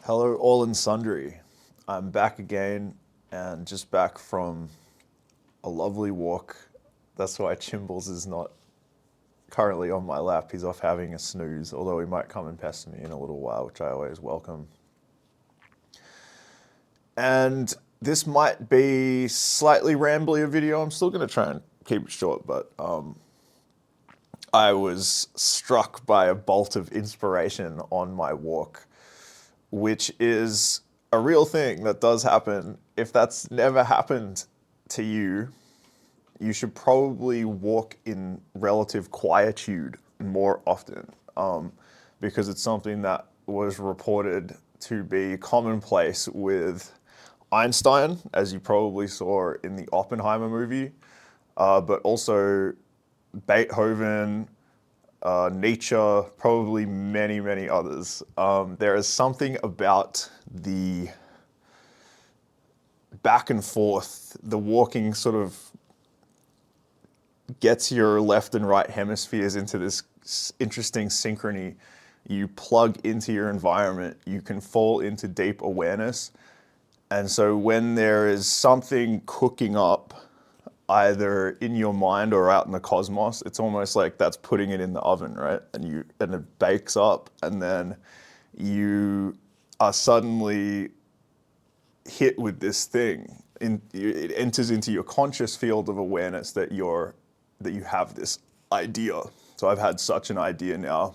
Hello, all and sundry. I'm back again and just back from a lovely walk. That's why Chimbles is not currently on my lap. He's off having a snooze, although he might come and pester me in a little while, which I always welcome. And this might be slightly rambly a video. I'm still going to try and keep it short, but I was struck by a bolt of inspiration on my walk, which is a real thing that does happen. If that's never happened to you, you should probably walk in relative quietude more often, because it's something that was reported to be commonplace with Einstein, as you probably saw in the Oppenheimer movie, but also Beethoven, Nietzsche, probably many, many others. There is something about the back and forth, the walking sort of gets your left and right hemispheres into this interesting synchrony. You plug into your environment, you can fall into deep awareness. And so when there is something cooking up, either in your mind or out in the cosmos, it's almost like that's putting it in the oven, right? And it bakes up, and then you are suddenly hit with this thing. It enters into your conscious field of awareness that you have this idea. So I've had such an idea now.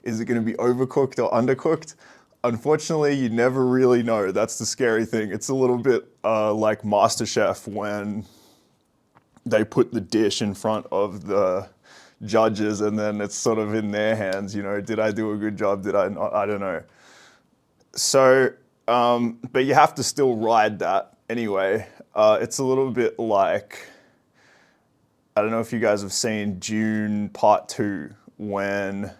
Is it going to be overcooked or undercooked? Unfortunately, you never really know. That's the scary thing. It's a little bit like MasterChef when they put the dish in front of the judges and then it's sort of in their hands. You know, did I do a good job? Did I not? I don't know. So, but you have to still ride that anyway. It's a little bit like, I don't know if you guys have seen Dune Part 2, when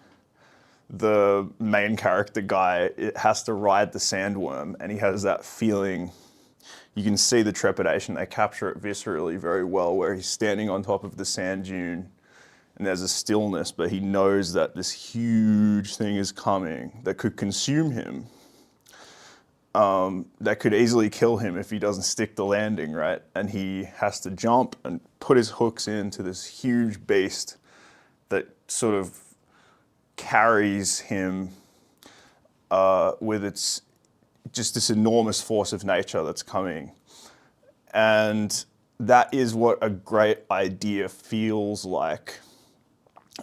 the main character guy has to ride the sandworm and he has that feeling. You can see the trepidation. They capture it viscerally very well, where he's standing on top of the sand dune and there's a stillness, but he knows that this huge thing is coming that could consume him, that could easily kill him if he doesn't stick the landing, right? And he has to jump and put his hooks into this huge beast that sort of carries him with its just this enormous force of nature that's coming. And that is what a great idea feels like.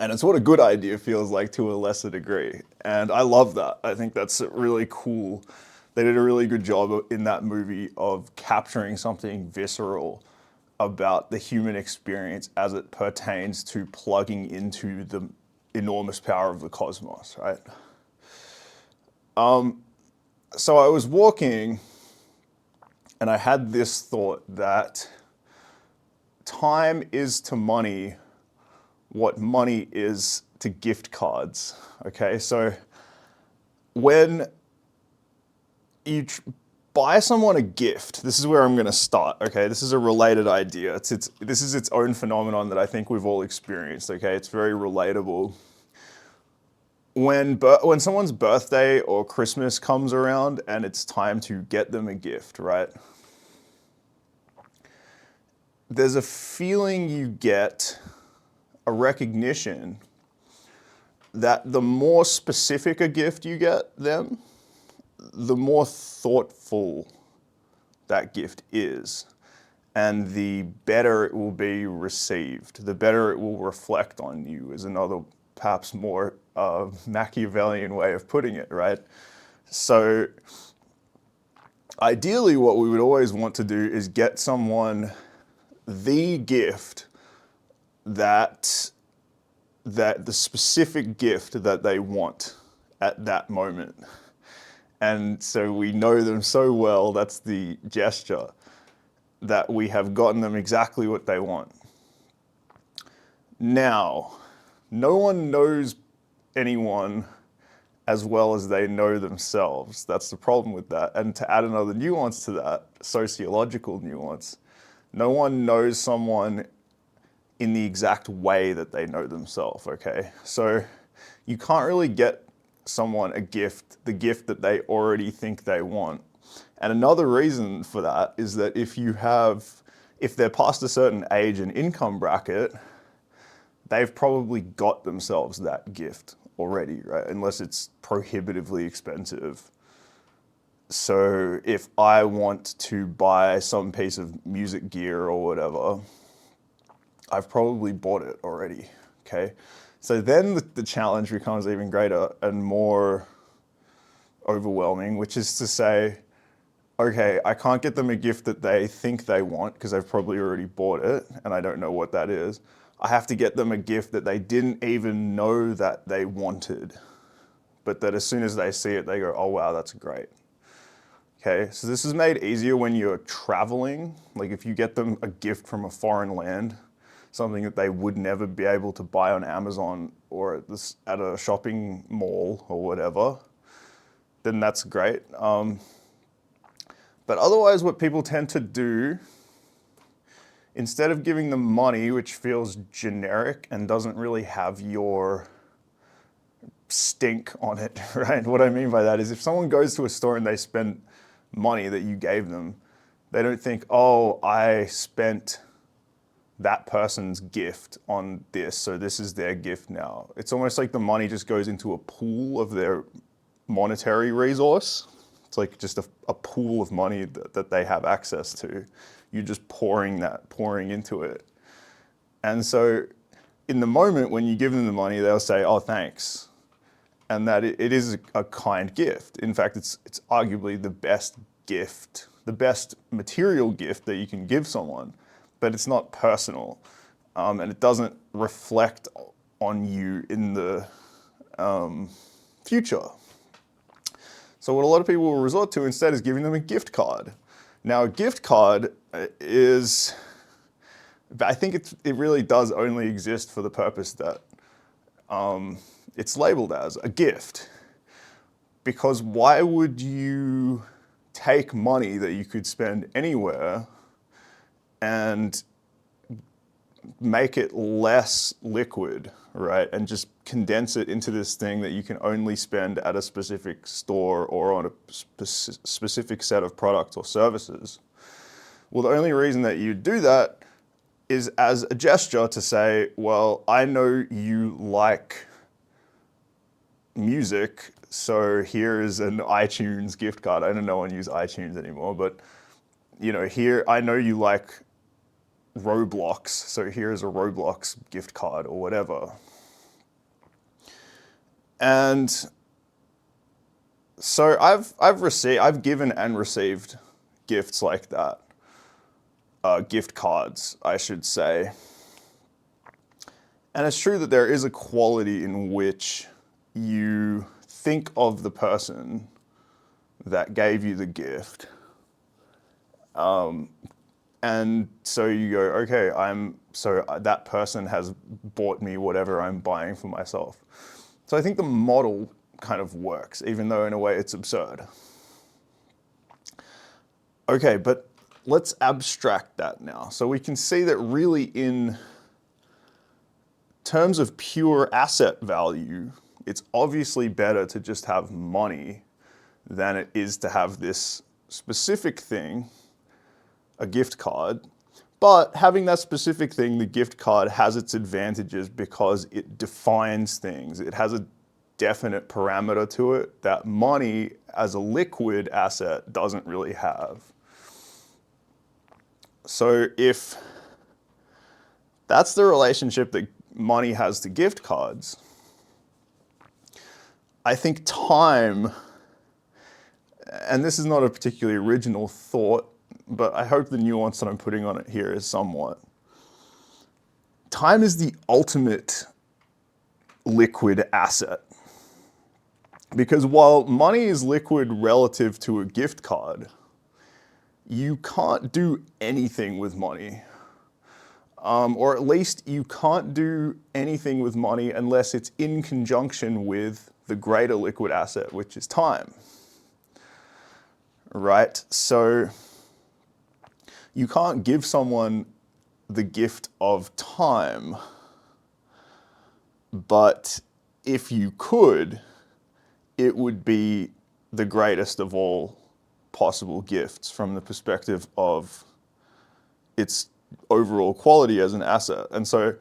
And it's what a good idea feels like to a lesser degree. And I love that. I think that's really cool. They did a really good job in that movie of capturing something visceral about the human experience as it pertains to plugging into the enormous power of the cosmos, right? So I was walking and I had this thought that time is to money what money is to gift cards, okay? So when you buy someone a gift, this is where I'm going to start, okay? This is a related idea. This is its own phenomenon that I think we've all experienced, okay? It's very relatable. When someone's birthday or Christmas comes around and it's time to get them a gift, right? There's a feeling you get, a recognition that the more specific a gift you get them, the more thoughtful that gift is, and the better it will be received, the better it will reflect on you, is another perhaps more Machiavellian way of putting it, right? So ideally what we would always want to do is get someone the gift that the specific gift that they want at that moment. And so we know them so well, that's the gesture, that we have gotten them exactly what they want. Now, no one knows anyone as well as they know themselves. That's the problem with that. And to add another nuance to that, sociological nuance, no one knows someone in the exact way that they know themselves, okay? So you can't really get someone a gift, the gift that they already think they want. And another reason for that is that if they're past a certain age and income bracket, they've probably got themselves that gift already, right? Unless it's prohibitively expensive. So if I want to buy some piece of music gear or whatever, I've probably bought it already, okay? So then the challenge becomes even greater and more overwhelming, which is to say, okay, I can't get them a gift that they think they want because they've probably already bought it and I don't know what that is. I have to get them a gift that they didn't even know that they wanted, but that as soon as they see it, they go, oh wow, that's great. Okay, so this is made easier when you're traveling. Like if you get them a gift from a foreign land, something that they would never be able to buy on Amazon or at a shopping mall or whatever, then that's great. But otherwise, what people tend to do, instead of giving them money, which feels generic and doesn't really have your stink on it, right? What I mean by that is if someone goes to a store and they spend money that you gave them, they don't think, oh, I spent that person's gift on this, so this is their gift now. It's almost like the money just goes into a pool of their monetary resource. It's like just a pool of money that they have access to. You're just pouring into it. And so in the moment when you give them the money, they'll say, oh, thanks. And that it is a kind gift. In fact, it's arguably the best gift, the best material gift that you can give someone, but it's not personal. And it doesn't reflect on you in the future. So what a lot of people will resort to instead is giving them a gift card. Now, a gift card is, I think it really does only exist for the purpose that it's labeled as a gift. Because why would you take money that you could spend anywhere and make it less liquid, right? And just condense it into this thing that you can only spend at a specific store or on a specific set of products or services. Well, the only reason that you do that is as a gesture to say, well, I know you like music, so here is an iTunes gift card. I don't know one use iTunes anymore, but here, I know you like Roblox, so here's a Roblox gift card or whatever. And so I've given and received gifts like that. Gift cards, I should say. And it's true that there is a quality in which you think of the person that gave you the gift. And so you go, okay, that person has bought me whatever I'm buying for myself. So I think the model kind of works, even though in a way it's absurd. Okay, but let's abstract that now. So we can see that really in terms of pure asset value, it's obviously better to just have money than it is to have this specific thing, a gift card. But having that specific thing, the gift card, has its advantages because it defines things. It has a definite parameter to it that money as a liquid asset doesn't really have. So if that's the relationship that money has to gift cards, I think time, and this is not a particularly original thought, but I hope the nuance that I'm putting on it here is somewhat. Time is the ultimate liquid asset. Because while money is liquid relative to a gift card, you can't do anything with money. Or at least you can't do anything with money unless it's in conjunction with the greater liquid asset, which is time. Right? So you can't give someone the gift of time, but if you could, it would be the greatest of all possible gifts from the perspective of its overall quality as an asset. And so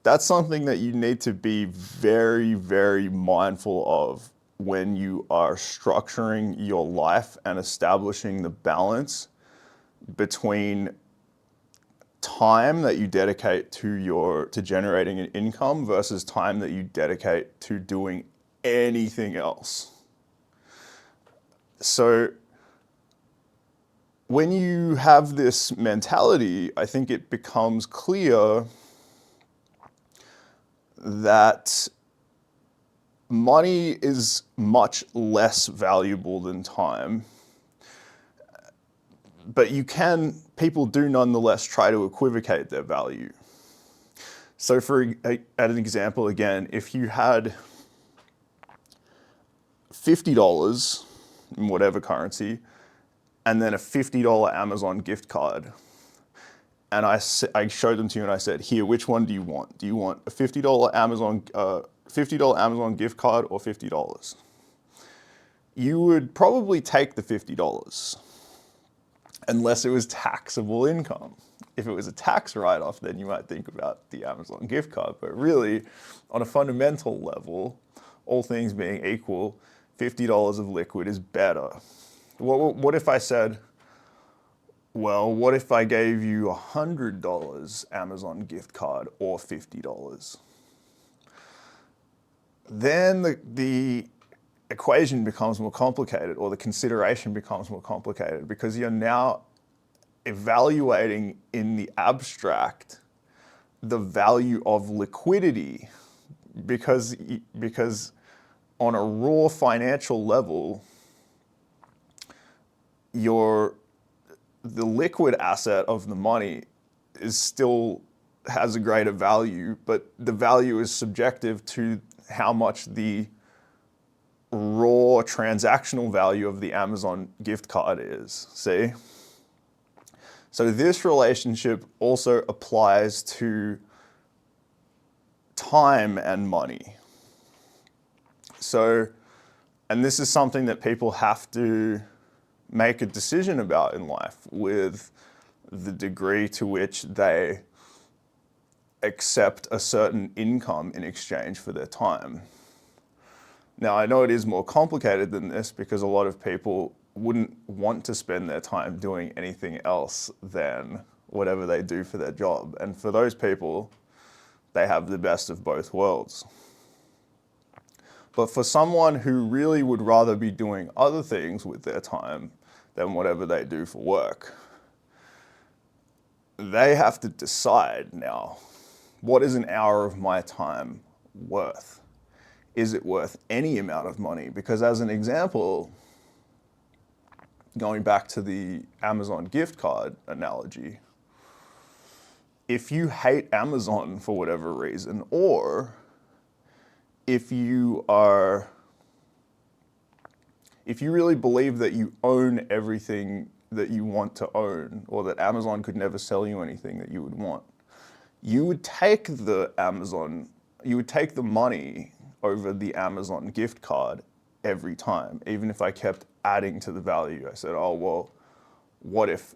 that's something that you need to be very, very mindful of when you are structuring your life and establishing the balance between time that you dedicate to generating an income versus time that you dedicate to doing anything else. So when you have this mentality, I think it becomes clear that money is much less valuable than time. But people do nonetheless try to equivocate their value. So at an example again, if you had $50 in whatever currency, and then a $50 Amazon gift card, and I showed them to you and I said, here, which one do you want? Do you want a $50 Amazon gift card or $50? You would probably take the $50 unless it was taxable income. If it was a tax write-off, then you might think about the Amazon gift card. But really, on a fundamental level, all things being equal, $50 of liquid is better. What if I said, well, what if I gave you $100 Amazon gift card or $50? Then the equation becomes more complicated, or the consideration becomes more complicated, because you're now evaluating in the abstract the value of liquidity, because on a raw financial level, the liquid asset of the money has a greater value, but the value is subjective to how much the raw transactional value of the Amazon gift card is, see? So this relationship also applies to time and money. So, and this is something that people have to make a decision about in life, with the degree to which they accept a certain income in exchange for their time. Now, I know it is more complicated than this, because a lot of people wouldn't want to spend their time doing anything else than whatever they do for their job. And for those people, they have the best of both worlds. But for someone who really would rather be doing other things with their time than whatever they do for work, they have to decide now, what is an hour of my time worth? Is it worth any amount of money? Because as an example, going back to the Amazon gift card analogy, if you hate Amazon for whatever reason, or if you really believe that you own everything that you want to own, or that Amazon could never sell you anything that you would want, you would take the money over the Amazon gift card every time, even if I kept adding to the value. I said, oh, well, what if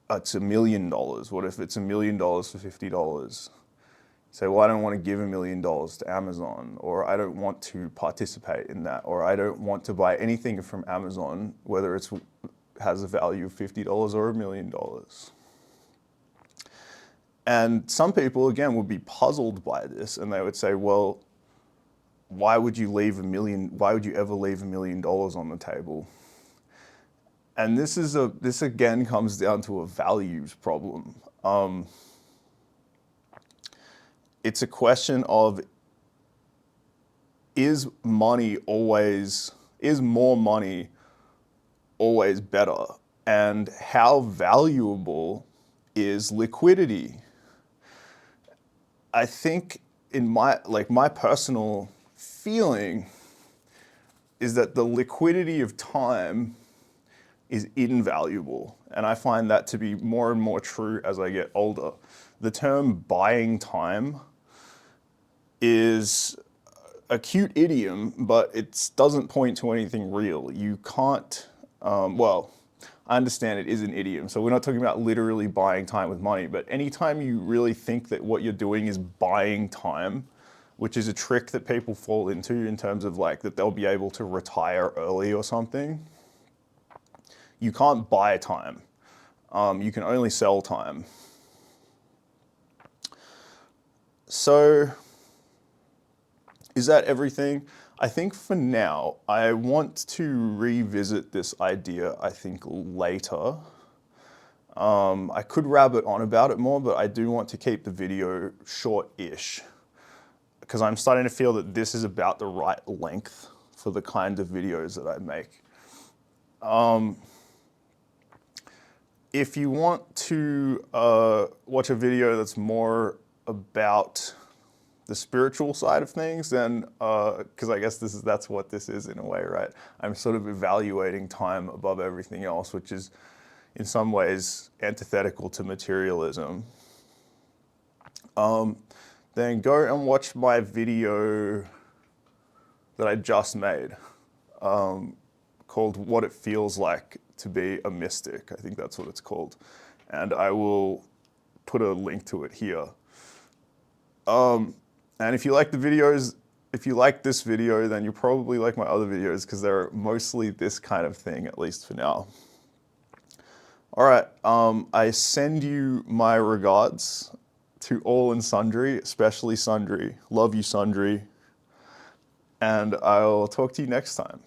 it's $1 million? What if it's $1 million for $50? Say, well, I don't want to give $1 million to Amazon, or I don't want to participate in that, or I don't want to buy anything from Amazon, whether it has a value of $50 or $1 million. And some people, again, would be puzzled by this, and they would say, well, why would you ever leave $1 million on the table? And this again comes down to a values problem. It's a question of, is more money always better? And how valuable is liquidity? I think in my personal feeling is that the liquidity of time is invaluable. And I find that to be more and more true as I get older. The term buying time is a cute idiom, but it doesn't point to anything real. You can't, well, I understand it is an idiom, so we're not talking about literally buying time with money, but anytime you really think that what you're doing is buying time, which is a trick that people fall into in terms of like that they'll be able to retire early or something, you can't buy time. You can only sell time. So, is that everything? I think for now, I want to revisit this idea, I think, later. I could rabbit on about it more, but I do want to keep the video short-ish, because I'm starting to feel that this is about the right length for the kind of videos that I make. If you want to watch a video that's more about the spiritual side of things, then, because I guess that's what this is in a way, right? I'm sort of evaluating time above everything else, which is in some ways antithetical to materialism. Then go and watch my video that I just made called What It Feels Like to Be a Mystic. I think that's what it's called. And I will put a link to it here. And if you like the videos, if you like this video, then you probably like my other videos because they're mostly this kind of thing, at least for now. All right, I send you my regards to all and sundry, especially sundry. Love you, sundry. And I'll talk to you next time.